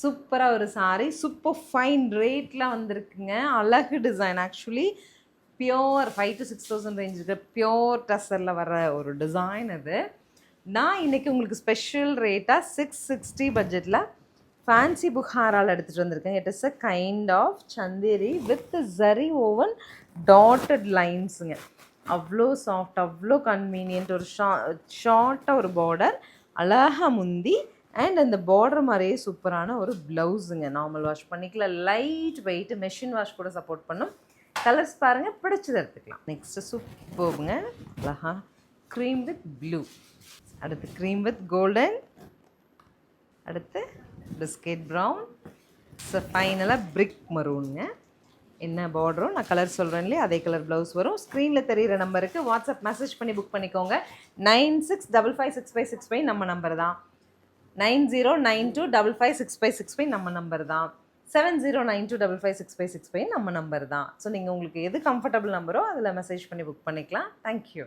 சூப்பராக ஒரு sari, super fine ரேட்டில் வந்திருக்குங்க. அழகு டிசைன், ஆக்சுவலி பியோர் 5,000 to 6,000 ரேஞ்சுக்கு பியோர் டசரில் வர ஒரு டிசைன் அது. நான் இன்றைக்கி உங்களுக்கு ஸ்பெஷல் ரேட்டாக 660 பட்ஜெட்டில் ஃபேன்சி புகாரால் எடுத்துகிட்டு வந்திருக்கேன். It is a kind of Chanderi with zari woven dotted லைன்ஸுங்க. அவ்வளோ சாஃப்ட், அவ்வளோ கன்வீனியன்ட். ஒரு ஷார்ட்டாக ஒரு பார்டர், அழகாக முந்தி, அண்ட் அந்த பார்டர் மாதிரியே சூப்பரான ஒரு ப்ளவுஸுங்க. நார்மல் வாஷ் பண்ணிக்கலாம், லைட் வெயிட், மெஷின் வாஷ் கூட சப்போர்ட் பண்ணும். கலர்ஸ் பாருங்கள், பிடிச்சது எடுத்துக்கலாம். நெக்ஸ்ட்டு சூப்பர்ங்க, அழகா க்ரீம் வித் ப்ளூ, அடுத்து க்ரீம் வித் கோல்டன், அடுத்து பிஸ்கெட் ப்ரௌன், ஃபைனலாக பிரிக் மரூனுங்க. என்ன பார்டரோ நான் கலர் சொல்கிறேன் இல்லையா, அதே கலர் ப்ளவுஸ் வரும். ஸ்க்ரீனில் தெரிகிற நம்பருக்கு வாட்ஸ்அப் மெசேஜ் பண்ணி புக் பண்ணிக்கோங்க. 96556565 நம்ம நம்பர் தான். 9092556565 நம்ம நம்பர் தான். 7092556565 நம்ம நம்பர் தான். ஸோ நீங்கள் உங்களுக்கு எது கம்ஃபர்டபுள் நம்பரோ அதில் மெசேஜ் பண்ணி புக் பண்ணிக்கலாம். தேங்க்யூ.